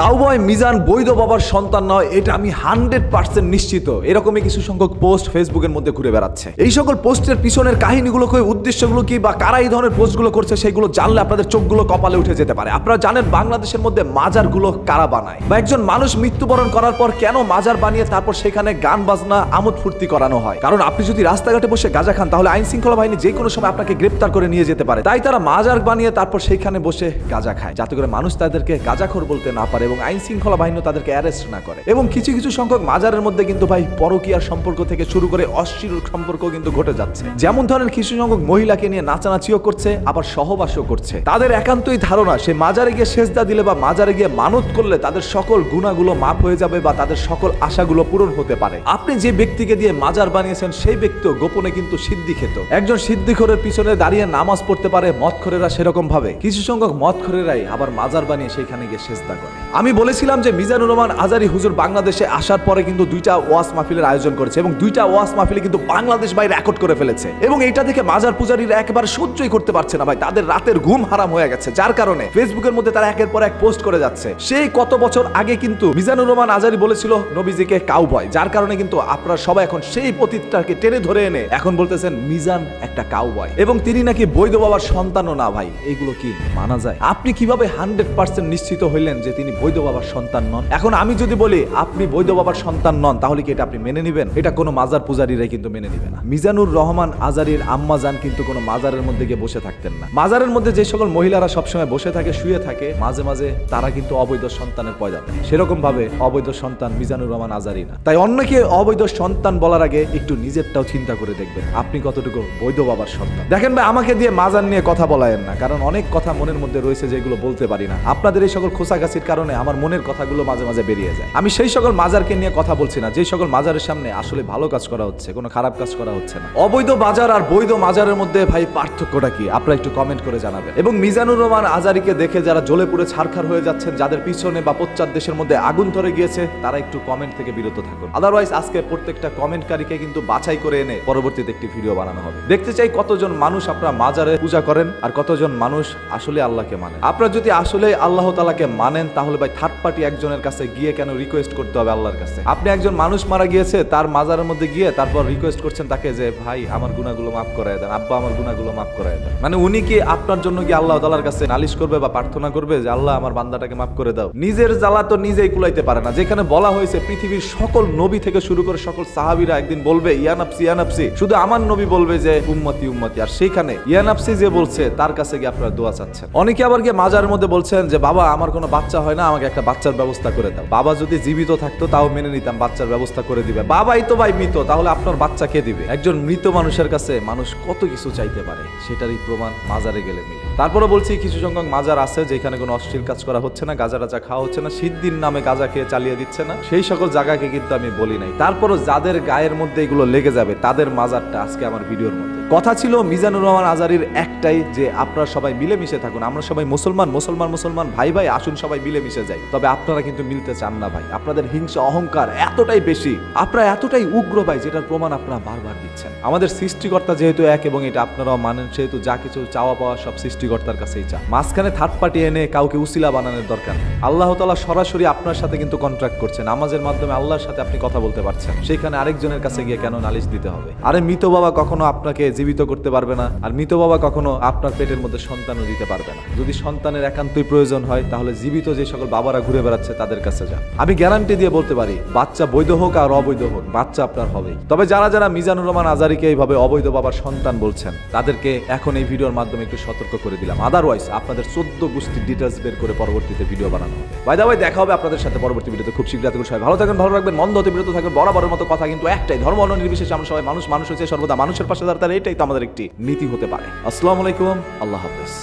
Cowboy Mizan বৈধ বাবার সন্তান নয়, এটা আমি 100% নিশ্চিত। এরকমই কিছু সংখ্যক পোস্ট ফেসবুকের মধ্যে ঘুরে বেড়াচ্ছে। এই সকল পোস্টের পিছনের কাহিনীগুলো কি, উদ্দেশ্যগুলো কি, বা কারা এই ধরনের পোস্টগুলো করছে সেগুলো জানলে আপনাদের চোখগুলো কপালে উঠে যেতে পারে। আপনারা জানেন বাংলাদেশের মধ্যে মাজারগুলো কারা বানায়, বা একজন মানুষ মৃত্যুবরণ করার পর কেন মাজার বানিয়ে তারপর সেখানে গান বাজনা আমোদ ফুর্তি করানো হয়। কারণ আপনি যদি রাস্তাঘাটে বসে গাঁজা খান তাহলে আইন শৃঙ্খলা বাহিনী যে কোনো সময় আপনাকে গ্রেপ্তার করে নিয়ে যেতে পারে। তাই তারা মাজার বানিয়ে তারপর সেইখানে বসে গাঁজা খায়, যাতে করে মানুষ তাদেরকে গাঁজাখোর বলতে না পারে এবং আইন শৃঙ্খলা বাহিনী তাদেরকে অ্যারেস্ট না করে। এবং কিছু কিছু সংখ্যক মাজারের মধ্যে কিন্তু ভাই পরকীয়ার সম্পর্ক থেকে শুরু করে অশ্লীল সম্পর্ক কিন্তু ঘটে যাচ্ছে। যেমন ধরেন কিছু সংখ্যক মহিলাকে নিয়ে নাচানাচিও করছে, আবার সহবাসও করছে। তাদের একান্তই ধারণা সে মাজারে গিয়ে সেজদা দিলে বা মাজারে গিয়ে মানত করলে তাদের সকল গুনাহগুলো মাফ হয়ে যাবে বা তাদের সকল আশাগুলো পূরণ হতে পারে। আপনি যে ব্যক্তিকে দিয়ে মাজার বানিয়েছেন সেই ব্যক্তিও গোপনে কিন্তু সিদ্ধি খেত। একজন সিদ্দিখোরের পিছনে দাঁড়িয়ে নামাজ পড়তে পারে, মদখোরেরা সেরকম ভাবে। কিছু সংখ্যক মদখোরেরাই আবার মাজার বানিয়ে সেখানে গিয়ে সেজদা করে। আমি বলেছিলাম যে মিজানুর রহমান আজারি হুজুর বাংলাদেশে আসার পরে কিন্তু 2টা ওয়াজ মাহফিলের আয়োজন করেছে এবং 2টা ওয়াজ মাহফিলে কিন্তু বাংলাদেশ ভাই রেকর্ড করে ফেলেছে। এবং এইটা থেকে মাজার পূজারীরা একেবারে সহ্যই করতে পারছে না ভাই, তাদের রাতের ঘুম হারাম হয়ে গেছে। যার কারণে ফেসবুকের মধ্যে তারা একের পর এক পোস্ট করে যাচ্ছে। সেই কত বছর আগে কিন্তু মিজানুর রহমান আজারি বলেছিল নবীজিকে কাউবয়, যার কারণে কিন্তু আপনারা সবাই এখন সেই প্রতীকটাকে টেনে ধরে এনে এখন বলতেছেন মিজান একটা কাউবয় এবং তিনি নাকি বৈধ বাবার সন্তানও না। ভাই এগুলো কি মানা যায়? আপনি কিভাবে 100% নিশ্চিত হইলেন যে তিনি বৈধ বাবার সন্তান নন? এখন আমি যদি বলি আপনি বৈধ বাবার সন্তান নন, তাহলে কি এটা আপনি মেনে নেবেন? এটা কোনো মাজার পূজারীরাই কিন্তু মেনে নেবে না। মিজানুর রহমান আজারির আম্মা জান কিন্তু কোনো মাজারের মধ্যে গিয়ে বসে থাকতেন না। মাজারের মধ্যে যে সকল মহিলারা সবসময় বসে থাকে, শুয়ে থাকে, মাঝে মাঝে তারা কিন্তু অবৈধ সন্তানের পয়দা দেয়। সেরকম ভাবে অবৈধ সন্তান মিজানুর রহমান আজারি না। তাই অন্যকে অবৈধ সন্তান বলার আগে একটু নিজেরটাও চিন্তা করে দেখবেন আপনি কতটুকু বৈধ বাবার সন্তান। দেখেন ভাই, আমাকে দিয়ে মাজার নিয়ে কথা বলায়েন না, কারণ অনেক কথা মনের মধ্যে রয়েছে যেগুলো বলতে পারি না। আপনাদের এই সকল খোঁচাখাচির কারণে আমার মনের কথাগুলো মাঝে মাঝে বেরিয়ে যায়। আমি সেই সকল মাজারকে নিয়ে কথা বলছি না যে সকল মাজারের সামনে আসলে ভালো কাজ করা হচ্ছে, কোনো খারাপ কাজ করা হচ্ছে না। অবৈধ বাজার আর বৈধ মাজারের মধ্যে ভাই পার্থক্যটা কি আপনারা একটু কমেন্ট করে জানাবেন। এবং মিজানুর রহমান আজারিকে দেখে যারা জ্বলে পুড়ে ছারখার হয়ে যাচ্ছেন, যাদের পিছনে বা পশ্চাৎ দেশের মধ্যে আগুন ধরে গিয়েছে, তারা একটু কমেন্ট থেকে বিরত থাকুন। আদারওয়াইজ আজকে প্রত্যেকটা কমেন্টকারীকে কিন্তু বাছাই করে এনে পরবর্তীতে একটি ভিডিও বানানো হবে। দেখতে চাই কতজন মানুষ আপনারা মাজারে পূজা করেন আর কতজন মানুষ আসলে আল্লাহকে মানেন। আপনারা যদি আসলে আল্লাহ তাআলাকে মানেন তাহলে ভাই থার্ড পার্টি একজনের কাছে গিয়ে কেন রিকোয়েস্ট করতে হবে আল্লাহর কাছে? আপনি একজন মানুষ মারা গিয়েছে, তার মাজারের মধ্যে গিয়ে তারপর রিকোয়েস্ট করছেন তাকে যে ভাই আমার গুনাহগুলো মাফ করায় দেন, আব্বা আমার গুনাহগুলো মাফ করায় দেন। মানে উনি কি আপনার জন্য কি আল্লাহ তাআলার কাছে নালিশ করবে বা প্রার্থনা করবে যে আল্লাহ আমার বান্দাটাকে মাফ করে দাও? নিজের জ্বালা তো নিজেই কুলাইতে পারে না। যেখানে বলা হয়েছে পৃথিবীর সকল নবী থেকে শুরু করে সকল সাহাবীরা একদিন বলবে ইয়া নাফসি ইয়া নাফসি, শুধু আমার নবী বলবে যে উম্মতি উম্মতি। আর সেইখানে ইয়া নাফসি যে বলছে তার কাছে গিয়ে আপনারা দোয়া চাচ্ছেন। অনেকে আবার গিয়ে মাজারের মধ্যে বলছেন যে বাবা আমার কোনো বাচ্চা হয় না, আমাকে একটা বাচ্চার ব্যবস্থা করে দাও। বাবা যদি জীবিত থাকতো তাও মেনে নিতাম, বাচ্চার ব্যবস্থা করে দিবে। বাবাই তো ভাই মৃত, তাহলে আপনার বাচ্চা কে দিবে? একজন মৃত মানুষের কাছে মানুষ কত কিছু চাইতে পারে, সেটারই প্রমাণ মাজারে গেলে মিলে। তারপরে বলছি কিছু সংখ্যক মাজার আছে যেখানে কোনো অশ্লীল কাজ করা হচ্ছে না, গাঁজা টাজা খাওয়া হচ্ছে না, সিদ্ধির নামে গাঁজা খেয়ে চালিয়ে দিচ্ছে না, সেই সকল জায়গাকে কিন্তু আমি বলি নাই। তারপরও যাদের গায়ের মধ্যে এগুলো লেগে যাবে তাদের মাজারটা আজকে আমার ভিডিওর মধ্যে। কথা ছিল মিজানুর রহমান আজারির একটাই যে আপনারা সবাই মিলেমিশে থাকুন, আমরা সবাই মুসলমান মুসলমান মুসলমান ভাই ভাই, আসুন সবাই মিলেমিশে যাই। তবে আপনারা কিন্তু মিলতে চান না ভাই, আপনাদের হিংসা অহংকার এতটাই বেশি, আপনারা এতটাই উগ্র ভাই, যেটার প্রমাণ আপনারা বারবার দিচ্ছেন। আমাদের সৃষ্টিকর্তা যেহেতু এক এবং এটা আপনারাও মানেন, সেহেতু যা কিছু চাওয়া পাওয়া সব সৃষ্টিকর্তার কাছেই চা। মাঝখানে থার্ড পার্টি এনে কাউকে উসিলা বানানোর দরকার নেই। আল্লাহ তাআলা সরাসরি আপনার সাথে কিন্তু কন্ট্রাক্ট করছেন, নামাজের মাধ্যমে আল্লাহর সাথে আপনি কথা বলতে পারছেন, সেখানে আরেকজনের কাছে গিয়ে কেন নালিশ দিতে হবে? আরে মৃত বাবা কখনো আপনাকে জীবিত করতে পারবে না, আর মৃত বাবা কখনো আপনার পেটের মধ্যে সন্তানও দিতে পারবে না। যদি সন্তানের একান্তই প্রয়োজন হয় তাহলে জীবিত যে সকল বাবারা ঘুরে বেড়াচ্ছে তাদের কাছে যান। আমি গ্যারান্টি দিয়ে বলতে পারি বাচ্চা বৈধ হোক আর অবৈধ হোক, বাচ্চা আপনার হবেই। তবে যারা যারা মিজানুর রহমান আজারিকে এইভাবে অবৈধ বাবার সন্তান বলছেন তাদেরকে এখন এই ভিডিওর মাধ্যমে একটু সতর্ক করে দিলাম। আদারওয়াইজ আপনাদের 14 গোষ্ঠীর ডিটেলস বের করে পরবর্তীতে ভিডিও বানানো হবে। বাই দ্য ওয়ে, দেখা হবে আপনাদের সাথে পরবর্তী ভিডিওতে খুব শীঘ্রই। সবাই ভালো থাকবেন, ভালো রাখবেন, মন্দ হতে বিরত থাকবেন। বরাবরের মতো কথা কিন্তু একটাই, ধর্ম অন্য নির্বিশেষে আমরা সবাই মানুষ, মানুষ হচ্ছে সর্বদা মানুষের পাশে দাঁড়াতে, এটাই তো আমাদের একটি নীতি হতে পারে। আসসালামু আলাইকুম, আল্লাহ হাফেজ।